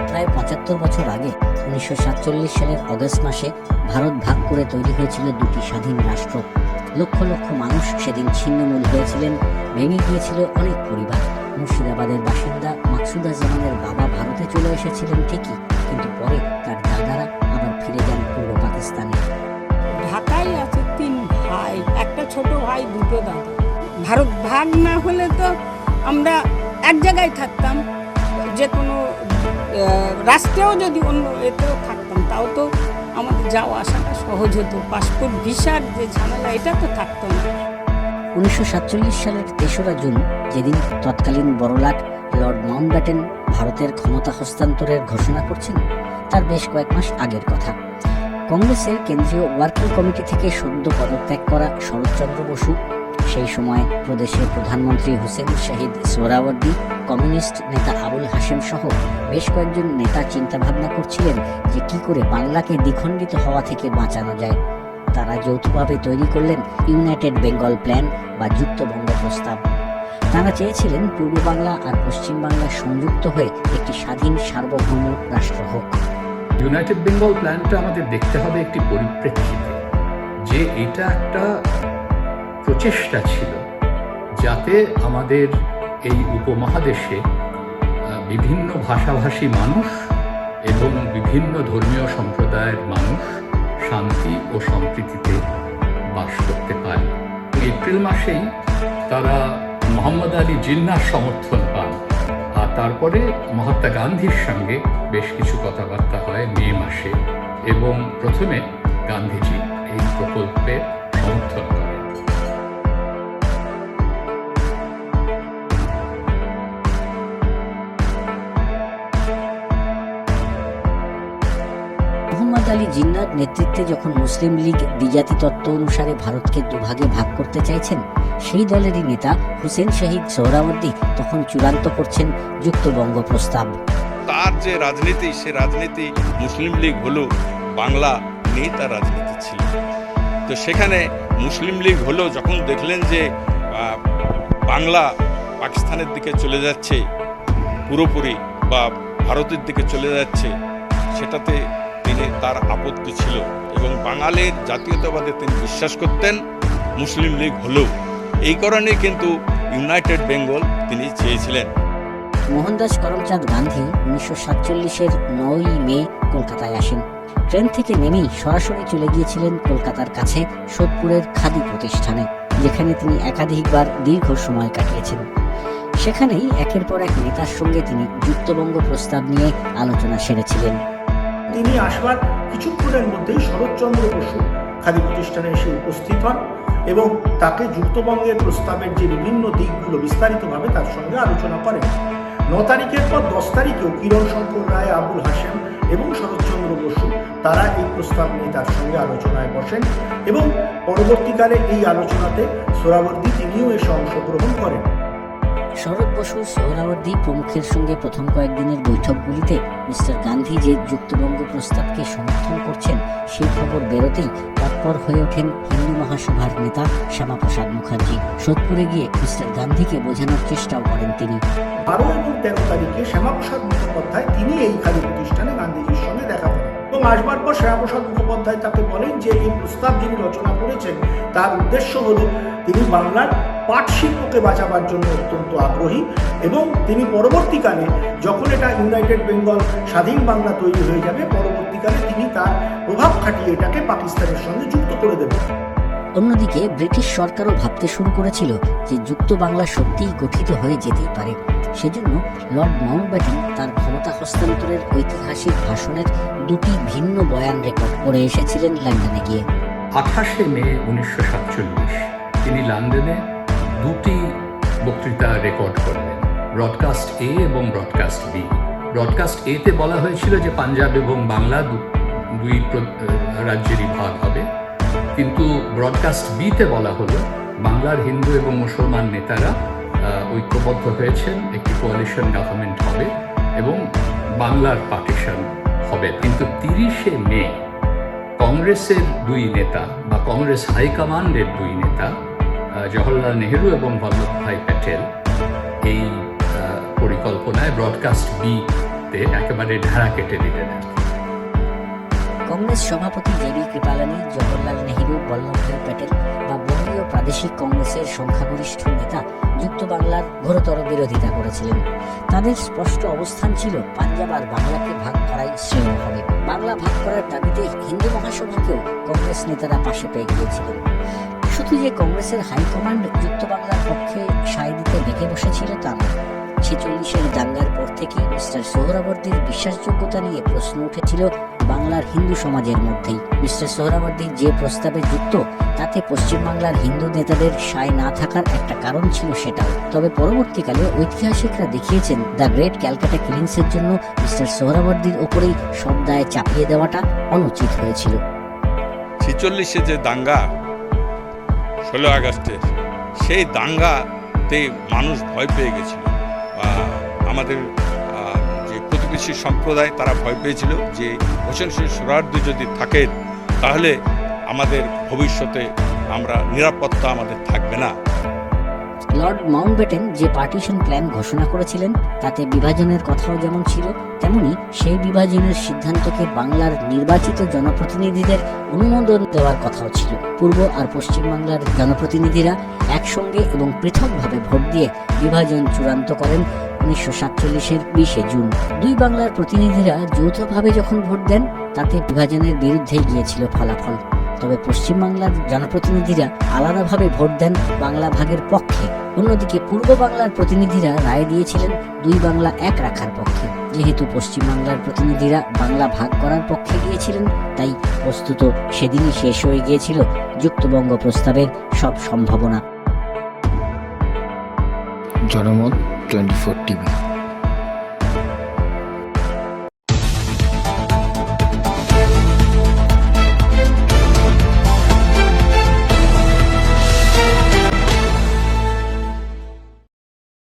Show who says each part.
Speaker 1: প্রায় ৭৫ বছর আগে ১৯৪৭ সালের অগস্ট মাসে ভারত ভাগ করে তৈরি হয়েছিল দুটি স্বাধীন রাষ্ট্র। লক্ষ লক্ষ মানুষ সেদিন ছিন্নমূল হয়েছিলেন, ভেঙে গিয়েছিল অনেক পরিবার। মুর্শিদাবাদের বাসিন্দা মাকসুদুজ্জামানের বাবা ভারতে চলে এসেছিলেন ঠিকই, কিন্তু পরে তার দাদারা আবার ফিরে যান পূর্ব পাকিস্তানে।
Speaker 2: ঢাকায় আছে ৩ ভাই, একটা ছোট ভাই, 2 দাদা। ভারত ভাগ না হলে তো আমরা এক জায়গায় থাকতাম, যে কোনো রাষ্ট্রেও যদি অন্য এতেও থাকতাম, তাও তো আমাদের যাওয়া আসাটা সহজ হতো। পাসপোর্ট ভিসার যে ঝামেলা, এটা তো থাকতো না।
Speaker 1: ১৯৪৭ সালের ৩রা জুন, যেদিন তৎকালীন বড়লাট লর্ড মাউন্টব্যাটেন ভারতের ক্ষমতা হস্তান্তরের ঘোষণা করছেন, তার বেশ কয়েক মাস আগের কথা। কংগ্রেসের কেন্দ্রীয় ওয়ার্কিং কমিটি থেকে সদ্য পদত্যাগ করা শরৎচন্দ্র বসু, সেই সময় প্রদেশের প্রধানমন্ত্রী হুসেন শহীদ সোহরাওয়ার্দী, কমিউনিস্ট নেতা আবুল হাশেম সহ বেশ কয়েকজন নেতা চিন্তাভাবনা করছিলেন যে কি করে বাংলাকে দ্বিখণ্ডিত হওয়া থেকে বাঁচানো যায়। তারা যৌথভাবে তৈরি করলেন ইউনাইটেড বেঙ্গল প্ল্যান বা যুক্ত বঙ্গ প্রস্তাব। তারা চেয়েছিলেন পূর্ব বাংলা আর পশ্চিম বাংলা সংযুক্ত হয়ে একটি স্বাধীন সার্বভৌম রাষ্ট্র হোক।
Speaker 3: ইউনাইটেড বেঙ্গল প্ল্যানটা আমাদের দেখতে হবে একটি পরিপ্রেক্ষিতে, যে এটা একটা প্রচেষ্টা ছিল যাতে আমাদের এই উপমহাদেশে বিভিন্ন ভাষাভাষী মানুষ এবং বিভিন্ন ধর্মীয় সম্প্রদায়ের মানুষ শান্তি ও সম্প্রীতিতে বাস করতে পারে। এপ্রিল মাসেই তারা মোহাম্মদ আলী জিন্নাহর সমর্থন পান, আর তারপরে মহাত্মা গান্ধীর সঙ্গে বেশ কিছু কথাবার্তা হয় মে মাসে, এবং প্রথমে গান্ধীজি এই প্রকল্পে সমর্থন করেন।
Speaker 1: মোহাম্মদ আলী জিন্নাহর নেতৃত্বে যখন মুসলিম লীগ দ্বিজাতি তত্ত্ব অনুসারে ভারতকে দুভাগে ভাগ করতে চাইছেন, সেই দলেরই নেতা হুসেন শহীদ সোহরাওয়ার্দী তখন চূড়ান্ত করছেন যুক্ত বঙ্গ প্রস্তাব।
Speaker 4: তার যে রাজনীতি, সে রাজনীতি মুসলিম লীগ হলো, বাংলা নিয়ে তার রাজনীতি ছিল। তো সেখানে মুসলিম লীগ হলো, যখন দেখলেন যে বাংলা পাকিস্তানের দিকে চলে যাচ্ছে পুরোপুরি, বা ভারতের দিকে চলে যাচ্ছে, সেটাতে তার আপত্তি ছিল, এবং বাঙালির জাতীয়তাবাদে তিনি বিশ্বাস করতেন। মুসলিম লীগ হলেও এই কারণে কিন্তু ইউনাইটেড বেঙ্গল তিনি চেয়েছিলেন।
Speaker 1: মোহনদাস করমচাঁদ গান্ধী ১৯৪৭-এর ৯ মে কলকাতায় আসেন। ট্রেন থেকে নেমেই সরাসরি চলে গিয়েছিলেন কলকাতার কাছে সোদপুরের খাদি প্রতিষ্ঠানে, যেখানে তিনি একাধিকবার দীর্ঘ সময় কাটিয়েছেন। সেখানেই একের পর এক নেতার সঙ্গে তিনি যুক্তবঙ্গ প্রস্তাব নিয়ে আলোচনা সেরেছিলেন।
Speaker 5: তিনি আসবার কিছুক্ষণের মধ্যেই শরৎচন্দ্র বসু খাদি প্রতিষ্ঠানে এসে উপস্থিত হন এবং তাকে যুক্তবঙ্গের প্রস্তাবের যে বিভিন্ন দিকগুলো বিস্তারিতভাবে তার সঙ্গে আলোচনা করেন। ৯ তারিখের পর ১০ তারিখেও কিরণ শঙ্কর রায়, আবুল হাশেম এবং শরৎচন্দ্র বসু তারা এই প্রস্তাব নিয়ে তার সঙ্গে আলোচনায় বসেন, এবং পরবর্তীকালে এই আলোচনাতে সোহরাওয়ার্দী তিনিও এসে অংশগ্রহণ করেন।
Speaker 1: শরৎ বসু, সোহরাওয়ার্দী প্রমুখের সঙ্গে প্রথম কয়েকদিনের বৈঠকগুলিতে মিস্টার গান্ধী যে যুক্তবঙ্গ প্রস্তাবকে সমর্থন করছেন সেই খবর বেরোতেই তৎপর হয়ে ওঠেন হিন্দু মহাসভার নেতা শ্যামাপ্রসাদ মুখার্জি। সোদপুরে গিয়ে মিস্টার গান্ধীকে বোঝানোর চেষ্টাও করেন তিনি।
Speaker 5: ১২ এবং ১৩ তারিখে শ্যামাপ্রসাদ মুখোপাধ্যায় তিনি এই খাদি প্রতিষ্ঠানে গান্ধীজির সঙ্গে দেখা করেন, এবং আসবার পর শ্যামাপ্রসাদ মুখোপাধ্যায় তাকে বলেন যে এই প্রস্তাব যিনি রচনা করেছেন তার উদ্দেশ্য হল তিনি বাংলার পাট শিল্পকে বাঁচাবার জন্য অত্যন্ত আগ্রহী, এবং তিনি পরবর্তীকালে যখন এটা ইউনাইটেড বেঙ্গল স্বাধীন বাংলা তৈরি হয়ে যাবে, পরবর্তীকালে তিনি তার প্রভাব খাটিয়ে এটাকে পাকিস্তানের সঙ্গে যুক্ত করে দেবেন।
Speaker 1: অন্যদিকে ব্রিটিশ সরকারও ভাবতে শুরু করেছিল যে যুক্ত বাংলা সত্যিই গঠিত হয়ে যেতেই পারে। সেজন্য লর্ড মাউন্টব্যাটেন তার ক্ষমতা হস্তান্তরের ঐতিহাসিক ভাষণের 2টি ভিন্ন বয়ান রেকর্ড করে এসেছিলেন লন্ডনে গিয়ে।
Speaker 3: ২৮শে মে ১৯৪৭ তিনি লন্ডনে 2টি বক্তৃতা রেকর্ড করলেন, ব্রডকাস্ট এ এবং ব্রডকাস্ট বি। ব্রডকাস্ট এ তে বলা হয়েছিল যে পাঞ্জাব এবং বাংলা দুই রাজ্যেরই ভাগ হবে, কিন্তু ব্রডকাস্ট বি তে বলা হলো বাংলার হিন্দু এবং মুসলমান নেতারা ঐক্যবদ্ধ হয়েছেন, একটি কোয়ালিশন গভর্নমেন্ট হবে এবং বাংলার পার্টিশন হবে। কিন্তু ৩০শে মে কংগ্রেসের 2 নেতা বা কংগ্রেস হাইকমান্ডের 2 নেতা জওহরলাল নেহেরু এবং বল্লভভাই প্যাটেল এই পরিকল্পনায় ব্রডকাস্ট বি মুহূর্তে একেবারে ঢাড়া কেটে দিলেন আর কি।
Speaker 1: কংগ্রেস সভাপতি জে.বি. কৃপালানি, জওহরলাল নেহেরু, বল্লভভাই প্যাটেল বা বঙ্গীয় প্রাদেশিক কংগ্রেসের সংখ্যাগরিষ্ঠ নেতা যুক্ত বাংলার ঘোরতর বিরোধিতা করেছিলেন। তাদের স্পষ্ট অবস্থান ছিল পাঞ্জাব আর বাংলাকে ভাগ করাই শ্রেয় হবে। বাংলা ভাগ করার দাবিতে হিন্দু মহাসভাকেও কংগ্রেস নেতারা পাশে পেয়ে গিয়েছিলেন। শুধু যে কংগ্রেসের হাইকমান্ড যুক্ত বাংলার পক্ষে সায় দিতে বেঁকে বসেছিল তা নয়। 46-এর দাঙ্গার পর থেকেই মিস্টার সোহরাওয়ার্দীর বিশ্বাসযোগ্যতা নিয়ে প্রশ্ন উঠেছিল বাংলার হিন্দু সমাজের মধ্যেই। মিস্টার সোহরাওয়ার্দী যে প্রস্তাবে যুক্ত তাতে পশ্চিমবাংলার হিন্দু নেতাদের সায় না থাকার একটা কারণ ছিল সেটাও। তবে পরবর্তীকালে ঐতিহাসিকরা দেখিয়েছেন দ্য গ্রেট ক্যালকাটা কিলিংসের জন্য মিস্টার সোহরাওয়ার্দীর ওপরেই সব দায় চাপিয়ে দেওয়াটা অনুচিত হয়েছিল।
Speaker 4: 46-এ যে দাঙ্গা 16 আগস্টে, সেই দাঙ্গাতে মানুষ ভয় পেয়ে গেছিল। আমাদের যে প্রতিবেশী সম্প্রদায় তারা ভয় পেয়েছিল যে হোসেন শহীদ সোহরাওয়ার্দী যদি থাকেন তাহলে আমাদের ভবিষ্যতে আমরা নিরাপত্তা আমাদের থাকবে না।
Speaker 1: লর্ড মাউন্টব্যাটেন যে পার্টিশন প্ল্যান ঘোষণা করেছিলেন তাতে বিভাজনের কথাও যেমন ছিল, তেমনি সেই বিভাজনের সিদ্ধান্তকে বাংলার নির্বাচিত জনপ্রতিনিধিদের অনুমোদন দেওয়ার কথাও ছিল। পূর্ব আর পশ্চিম বাংলার জনপ্রতিনিধিরা একসঙ্গে এবং পৃথকভাবে ভোট দিয়ে বিভাজন চূড়ান্ত করেন 1947-এর 20 জুন। দুই বাংলার প্রতিনিধিরা যৌথভাবে যখন ভোট দেন তাতে বিভাজনের বিরুদ্ধে গিয়েছিল ফলাফল। তবে পশ্চিমবাংলার জনপ্রতিনিধিরা আলাদাভাবে ভোট দেন বাংলা ভাগের পক্ষে। অন্যদিকে পূর্ব বাংলার প্রতিনিধিরা রায় দিয়েছিলেন দুই বাংলা এক রাখার পক্ষে। যেহেতু পশ্চিমবাংলার প্রতিনিধিরা বাংলা ভাগ করার পক্ষে গিয়েছিলেন, তাই বস্তুত সেদিনই শেষ হয়ে গিয়েছিল যুক্তবঙ্গ প্রস্তাবের সব সম্ভাবনা।
Speaker 6: জনমত 24 টিভি।